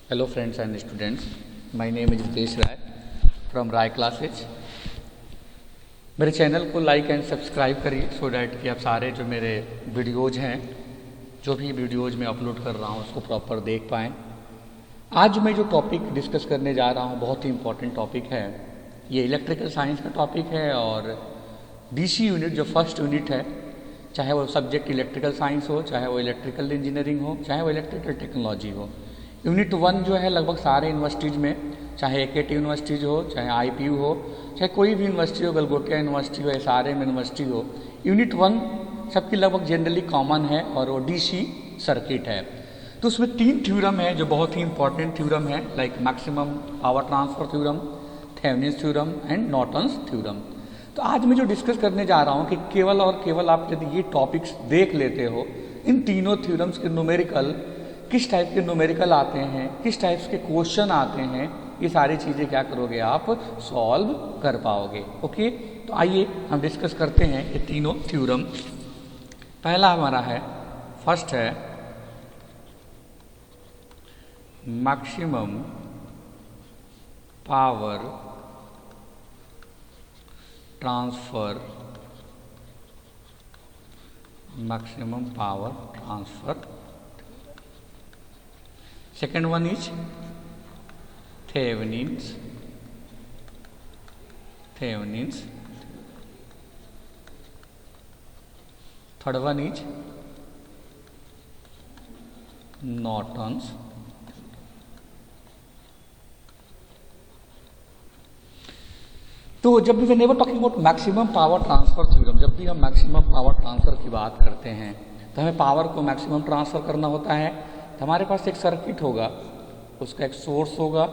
Hello friends and students, my name is Ritesh Rai from Rai Classes। मेरे channel को like and subscribe करिए so that कि आप सारे जो मेरे वीडियोज़ हैं, जो भी वीडियोज़ मैं अपलोड कर रहा हूँ उसको प्रॉपर देख पाएँ। आज मैं जो टॉपिक डिस्कस करने जा रहा हूँ बहुत ही इम्पोर्टेंट टॉपिक है। ये इलेक्ट्रिकल साइंस का टॉपिक है और डीसी यूनिट जो फर्स्ट यूनिट है, चाहे वो सब्जेक्ट इलेक्ट्रिकल साइंस हो, चाहे वो इलेक्ट्रिकल इंजीनियरिंग हो, चाहे वो इलेक्ट्रिकल टेक्नोलॉजी हो। यूनिट 1 जो है लगभग सारे यूनिवर्सिटीज़ में, चाहे एकेटी यूनिवर्सिटीज़ हो, चाहे आईपीयू हो, चाहे कोई भी यूनिवर्सिटी हो, गलगोटिया यूनिवर्सिटी हो, SRM यूनिवर्सिटी हो, यूनिट 1 सबकी लगभग जनरली कॉमन है और वो डीसी सर्किट है। तो उसमें 3 थ्योरम है जो बहुत ही इंपॉर्टेंट थ्योरम है, like maximum power transfer theorem, Thevenin's theorem and Norton's theorem. तो आज मैं जो डिस्कस करने जा रहा हूँ कि केवल और केवल आप यदि ये टॉपिक्स देख लेते हो, इन तीनों थ्योरम्स के न्यूमेरिकल, किस टाइप के न्यूमेरिकल आते हैं, किस टाइप्स के क्वेश्चन आते हैं, ये सारी चीज़ें क्या करोगे आप सॉल्व कर पाओगे। ओके, तो आइए हम डिस्कस करते हैं ये तीनों थ्योरम। पहला हमारा है, फर्स्ट है maximum power transfer, maximum power transfer. Second one is Thevenin's। Third one is Norton's। तो जब भी whenever talking about maximum power transfer theorem, जब भी हम मैक्सिमम पावर ट्रांसफर की बात करते हैं तो हमें पावर को मैक्सिमम ट्रांसफर करना होता है। तो हमारे पास एक सर्किट होगा, उसका एक सोर्स होगा,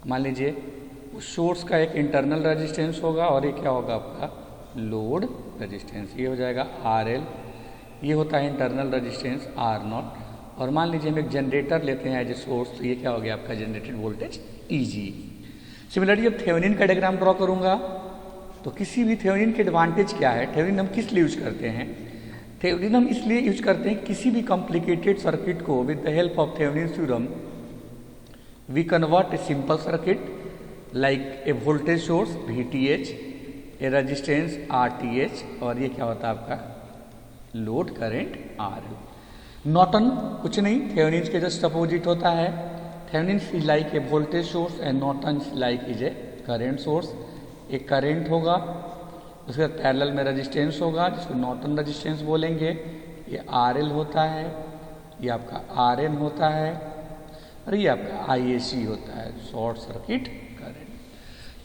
मान लीजिए उस सोर्स का एक इंटरनल रेजिस्टेंस होगा और ये क्या होगा आपका लोड रेजिस्टेंस, ये हो जाएगा RL, ये होता है इंटरनल रेजिस्टेंस R0। और मान लीजिए हम एक जनरेटर लेते हैं एज ए सोर्स, तो ये क्या हो गया आपका जनरेटेड वोल्टेज EG। सिमिलरली जब थेवेनिन का डायग्राम ड्रॉ करूँगा तो किसी भी थेवेनिन के एडवांटेज क्या है, थेवेनिन हम किस लिए यूज करते हैं, थेवेनिन हम इसलिए यूज करते हैं किसी भी कॉम्प्लिकेटेड सर्किट को with the help of Thevenin's theorem we convert a simple circuit like a voltage source VTH, a resistance RTH, और ये क्या होता है आपका लोड करंट RL। नॉर्टन कुछ नहीं, थेवेनिन्स के जस्ट अपोजिट होता है। Thevenin's is like a voltage source and Norton is like is a current source. एक करंट होगा, उसके पैरेलल में रेजिस्टेंस होगा जिसको नॉर्टन रेजिस्टेंस बोलेंगे, ये RL होता है, ये आपका RN होता है और ये आपका IAC होता है, शॉर्ट सर्किट करंट।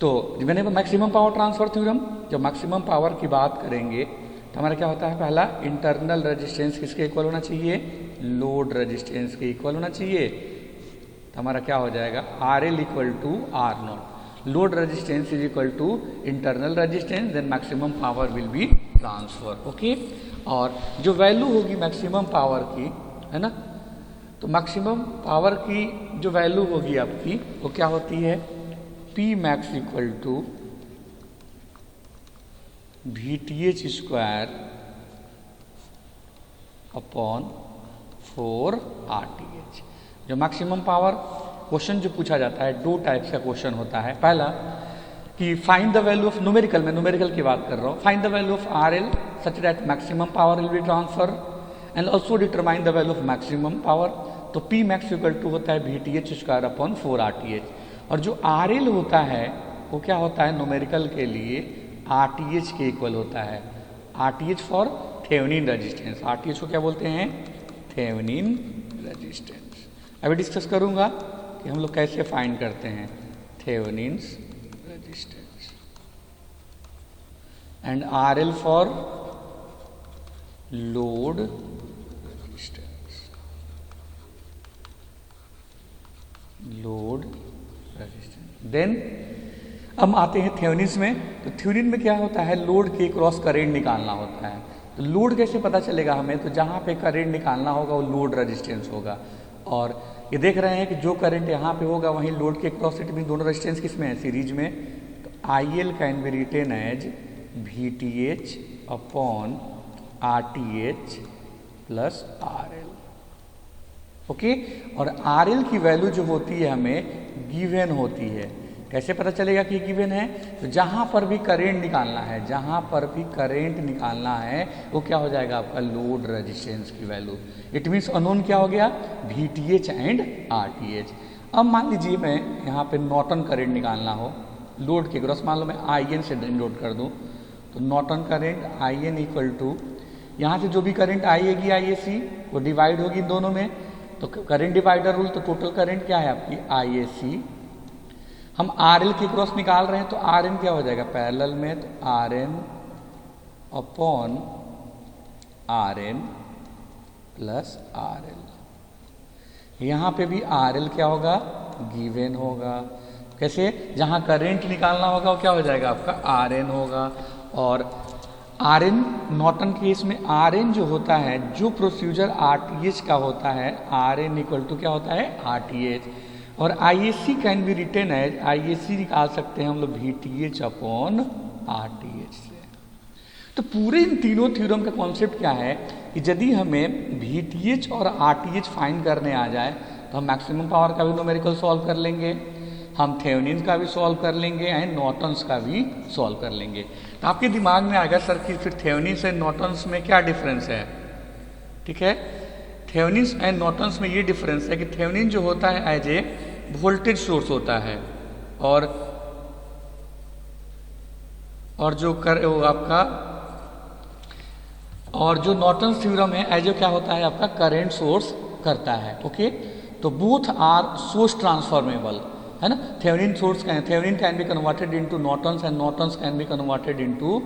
तो मैंने मैक्सिमम पावर ट्रांसफर थ्योरम, जब मैक्सिमम पावर की बात करेंगे तो हमारा क्या होता है, पहला इंटरनल रेजिस्टेंस किसके इक्वल होना चाहिए, लोड रेजिस्टेंस के इक्वल होना चाहिए। तो हमारा क्या हो जाएगा RL equal to R0, load resistance is equal to internal resistance, then maximum power will be transfer. Okay, और जो वैल्यू होगी मैक्सिमम पावर की, है ना, तो मैक्सिमम पावर की जो वैल्यू होगी आपकी वो क्या होती है, P max equal to VTH square upon 4RTH। जो मैक्सिमम पावर क्वेश्चन जो पूछा जाता है, 2 टाइप्स का क्वेश्चन होता है। पहला कि find the value of numerical, मैं न्यूमेरिकल की बात कर रहा हूँ, find the value of RL such that maximum power will be transfer and also determine the value of maximum power. तो P मैक्स इक्वल टू होता है VTH स्क्वायर अपॉन 4RTH, और जो RL होता है वो क्या होता है न्यूमेरिकल के लिए RTH के इक्वल होता है। RTH for Thevenin resistance, RTH को क्या बोलते हैं, थेवेनिन रेजिस्टेंस। अभी डिस्कस करूंगा कि हम लोग कैसे फाइंड करते हैं Thevenin's resistance, and RL for load resistance, load resistance. Then अब आते हैं थेवेनिन्स में। तो थेवेनिन में क्या होता है, लोड के क्रॉस करंट निकालना होता है। तो लोड कैसे पता चलेगा हमें, तो जहाँ पे करंट निकालना होगा वो लोड रेजिस्टेंस होगा, और ये देख रहे हैं कि जो करंट यहाँ पे होगा वहीं लोड के क्रॉस, इट मीन दोनों रेजिस्टेंस किस में है, सीरीज में। तो IL can be written as VTH upon RTH plus RL। Okay. और आर एल की वैल्यू जो होती है हमें गिवन होती है। कैसे पता चलेगा कि गिवन है? तो जहाँ पर भी करेंट निकालना है, जहाँ पर भी करेंट निकालना है वो क्या हो जाएगा आपका लोड रेजिस्टेंस की वैल्यू। इट मीन्स अननोन क्या हो गया? VTH and RTH। अब मान लीजिए मैं यहाँ पे नॉर्टन करंट निकालना हो लोड के क्रॉस, मान लो मैं IN से डिनोट कर दूँ, तो Norton current IN equal to यहाँ से जो भी करंट आएगी IAC वो डिवाइड होगी इन दोनों में, तो करंट डिवाइडर रूल, तो टोटल करंट क्या है आपकी IAC। हम RL के क्रॉस निकाल रहे हैं तो RN क्या हो जाएगा पैरेलल में, तो RN upon RN plus RL। यहाँ पे भी RL क्या होगा? गिवन होगा। कैसे? जहाँ करंट निकालना होगा वो क्या हो जाएगा आपका RN होगा। और RN नॉर्टन केस में RN जो होता है, जो प्रोसीजर RTH का होता है, RN इक्वल टू क्या होता है RTH। और IAC can be written as, IAC निकाल सकते हैं हम लोग VTH अपॉन RTH से। तो पूरे इन तीनों थ्योरम का कॉन्सेप्ट क्या है कि यदि हमें VTH और RTH फाइंड करने आ जाए तो हम मैक्सिमम पावर का भी न्यूमेरिकल सॉल्व कर लेंगे, हम थेवेनिन का भी सॉल्व कर लेंगे एंड नॉर्टन्स का भी सॉल्व कर लेंगे। तो आपके दिमाग में आएगा सर कि फिर थेवेनिन एंड नॉर्टन्स में क्या डिफरेंस है? ठीक है, थेवेनिन एंड नॉर्टन्स में ये डिफरेंस है कि थेवेनिन जो होता है एज ए वोल्टेज सोर्स होता है, और जो वो आपका, और जो नॉर्टन्स थ्योरम है एज ए क्या होता है आपका करंट सोर्स करता है। ओके, तो बोथ आर सोर्स ट्रांसफॉर्मेबल है ना। Thevenin source Thevenin can be converted into Norton's and Norton's can be converted into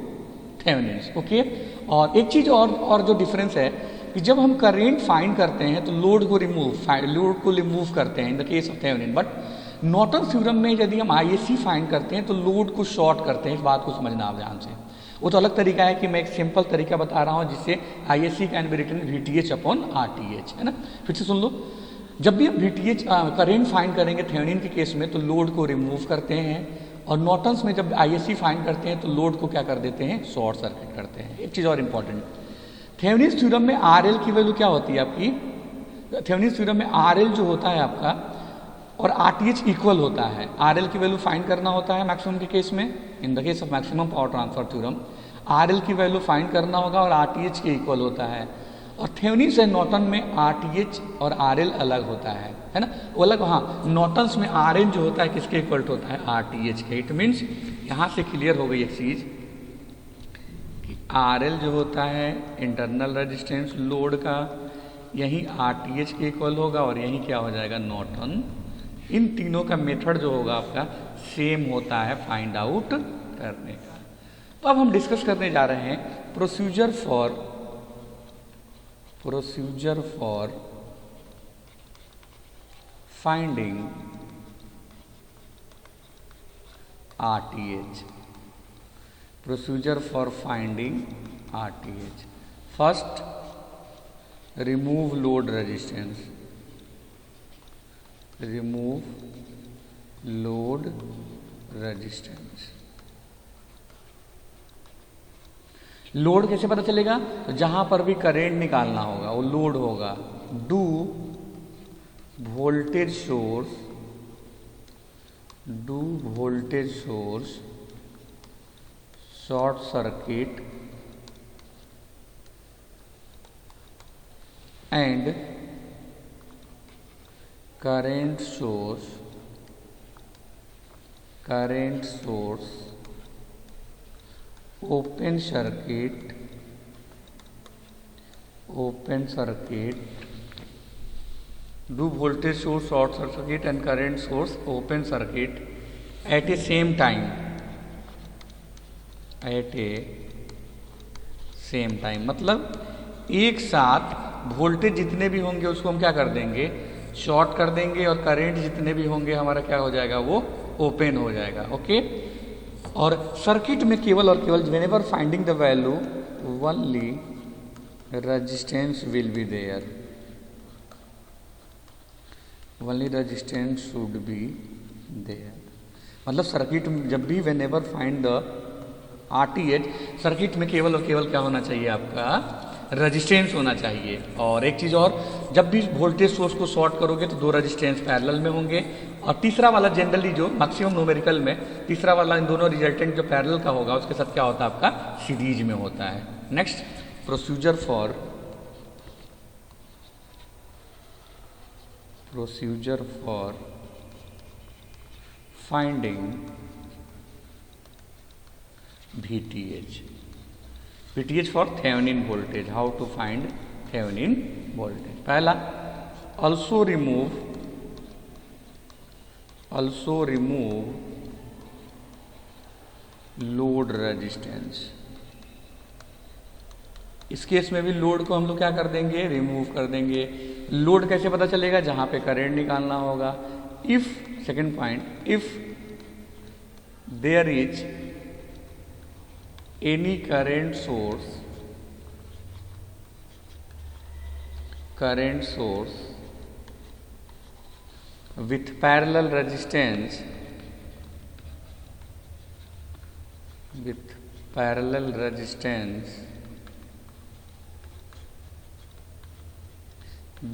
Thevenin's. Okay, और एक चीज और जो डिफरेंस है कि जब हम करंट फाइंड करते हैं तो लोड को रिमूव करते हैं in the case of Thevenin, but Norton theorem में यदि हम IAC फाइंड करते हैं तो लोड को शॉर्ट करते हैं। इस बात को समझना आप ध्यान से। वो तो अलग तरीका है कि मैं एक सिंपल तरीका बता रहा हूँ जिससे IAC can be written VTH upon RTH, है ना। फिर से सुन लो, जब भी हम VTH करेंट फाइंड करेंगे थेवेनिन के केस में तो लोड को रिमूव करते हैं, और नॉर्टन्स में जब IAC फाइंड करते हैं तो लोड को क्या कर देते हैं? शॉर्ट सर्किट करते हैं। एक चीज़ और इम्पॉर्टेंट, थेवेनिन थ्योरम में RL की वैल्यू क्या होती है आपकी? थेवेनिन थ्योरम में RL जो होता है आपका और RTH इक्वल होता है। RL की वैल्यू फाइंड करना होता है मैक्सिमम के केस में, in the case of maximum power transfer theorem RL की वैल्यू फाइंड करना होगा और RTH के इक्वल होता है। और थेवेनिन एंड नॉर्टन में RTH और RL अलग होता है ना, वो अलग। हाँ, नॉर्टन्स में RL जो होता है किसके इक्वल होता है? RTH के। इट मीन्स यहाँ से क्लियर हो गई एक चीज़ कि RL जो होता है इंटरनल रेजिस्टेंस लोड का, यही RTH के इक्वल होगा और यही क्या हो जाएगा? नॉर्टन। इन तीनों का मेथड जो होगा आपका सेम होता है फाइंड आउट करने का। तो अब हम डिस्कस करने जा रहे हैं procedure for finding RTH। Procedure for finding RTH। First, remove load resistance, remove load resistance. Load कैसे पता चलेगा? तो जहां पर भी करंट निकालना होगा वो लोड होगा। Do voltage source short circuit and current source open circuit do voltage source short circuit and current source open circuit at a same time, मतलब एक साथ वोल्टेज जितने भी होंगे उसको हम क्या कर देंगे? शॉर्ट कर देंगे, और करंट जितने भी होंगे हमारा क्या हो जाएगा? वो ओपन हो जाएगा। ओके, और सर्किट में केवल और केवल whenever finding the value only resistance will be there, only resistance should be there. मतलब सर्किट में जब भी whenever find the RTH, circuit में केवल और केवल क्या होना चाहिए? आपका रेजिस्टेंस होना चाहिए। और एक चीज़ और, जब भी वोल्टेज सोर्स को शॉर्ट करोगे तो दो रेजिस्टेंस पैरेलल में होंगे, और तीसरा वाला जनरली जो मैक्सिमम न्यूमेरिकल में तीसरा वाला इन दोनों रिजल्टेंट जो पैरेलल का होगा उसके साथ क्या होता है आपका सीरीज में होता है। Next procedure for finding VTH for Thevenin voltage. How to find Thevenin voltage? पहला, also remove load resistance. इस केस में भी लोड को हम लोग क्या कर देंगे, रिमूव कर देंगे। लोड कैसे पता चलेगा, जहां पे करंट निकालना होगा। If second point, if there is any current source with parallel resistance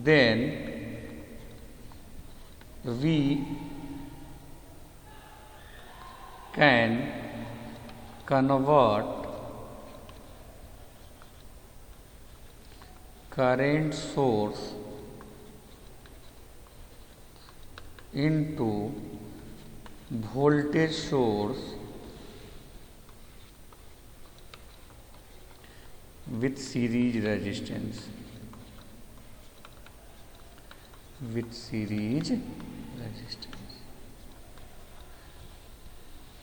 then we can convert current source into voltage source with series resistance.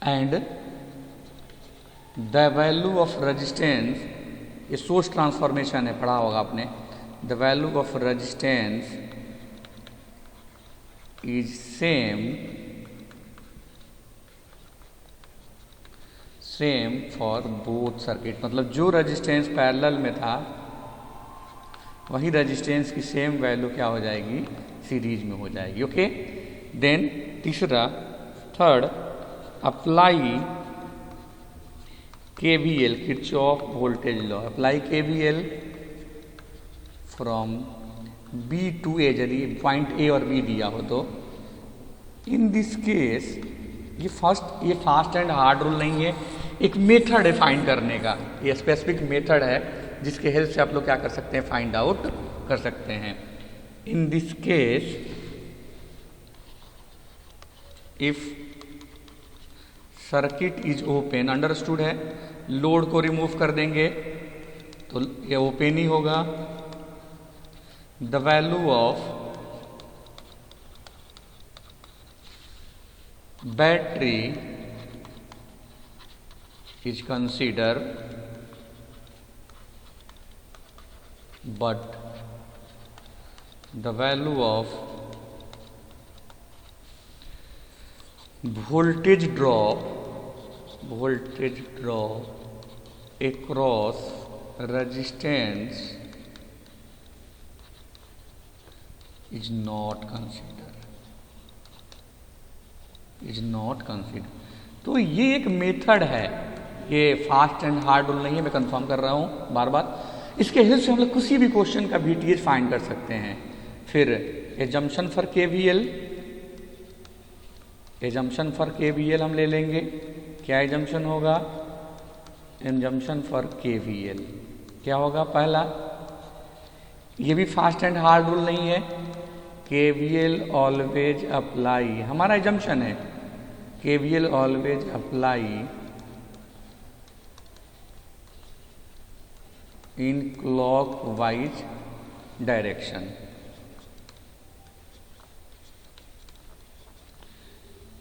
And the value of resistance, ये source transformation है, पढ़ा होगा आपने। The value of resistance is same for both circuit. मतलब जो resistance parallel में था वही रेजिस्टेंस की सेम वैल्यू क्या हो जाएगी, सीरीज में हो जाएगी। ओके, देन तीसरा, third, apply KVL, Kirchhoff voltage law. Apply KVL from B to A, यदि पॉइंट A और B दिया हो तो। इन दिस केस ये फास्ट एंड हार्ड रूल नहीं है, एक मेथड है फाइंड करने का। ये स्पेसिफिक मेथड है जिसके हेल्प से आप लोग क्या कर सकते हैं, फाइंड आउट कर सकते हैं। In this case if circuit is open, understood है, लोड को रिमूव कर देंगे तो ये ओपन ही होगा। The value of battery is consider, but the value of voltage drop across resistance is not considered। तो ये एक मेथड है, ये फास्ट एंड हार्ड रूल नहीं है, मैं कंफर्म कर रहा हूँ बार बार। इसके हेल्प से हम लोग किसी भी क्वेश्चन का VTH फाइंड कर सकते हैं। फिर एजम्पशन फॉर KVL हम ले लेंगे। क्या एजम्पशन होगा, एजम्पशन फॉर KVL क्या होगा, पहला, ये भी फास्ट एंड हार्ड रूल नहीं है, KVL ऑलवेज अप्लाई, हमारा एजम्पशन है KVL always apply in clockwise direction.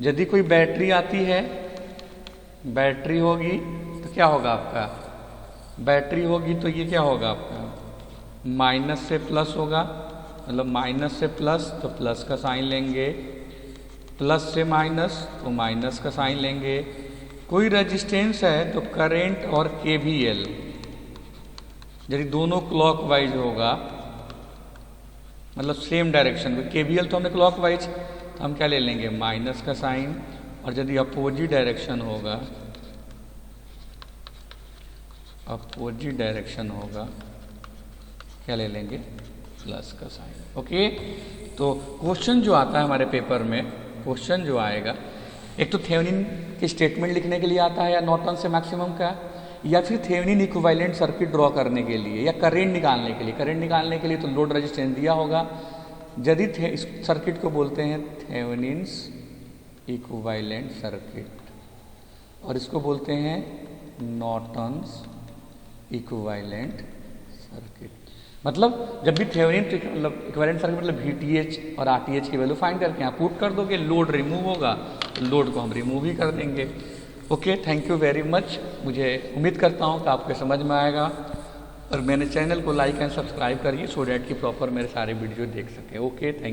यदि कोई बैटरी आती है, बैटरी होगी तो क्या होगा आपका, बैटरी होगी तो ये क्या होगा आपका, माइनस से प्लस होगा, मतलब माइनस से प्लस तो प्लस का साइन लेंगे, प्लस से माइनस तो माइनस का साइन लेंगे। कोई रेजिस्टेंस है तो करंट और KVL यदि दोनों क्लॉकवाइज होगा, मतलब सेम डायरेक्शन में, KVL तो हमने क्लॉकवाइज, तो हम क्या ले लेंगे, माइनस का साइन, और यदि अपोजिट डायरेक्शन होगा, क्या ले लेंगे, प्लस का साइन। ओके, तो क्वेश्चन जो आता है हमारे पेपर में, क्वेश्चन जो आएगा एक तो थेवेनिन की स्टेटमेंट लिखने के लिए आता है, या नॉर्टन से मैक्सिमम का, या फिर थेवेनिन इक्विवेलेंट सर्किट ड्रॉ करने के लिए, या करंट निकालने के लिए। करंट निकालने के लिए तो लोड रेजिस्टेंस दिया होगा, यदि इस सर्किट को बोलते हैं थेवेनिन्स इक्विवेलेंट सर्किट, और इसको बोलते हैं नॉर्टन्स इक्विवेलेंट सर्किट। मतलब जब भी थेवेनिन मतलब इक्विवेलेंट सर्किट मतलब VTH और RTH की वैल्यू फाइंड करके यहाँ पुट कर दोगे, लोड रिमूव होगा तो लोड को हम रिमूव ही कर देंगे। Okay, thank you very much. मुझे उम्मीद करता हूँ कि आपको समझ में आएगा, और मेरे चैनल को लाइक एंड सब्सक्राइब करिए सो डैट कि प्रॉपर मेरे सारे वीडियो देख सके। Okay, thank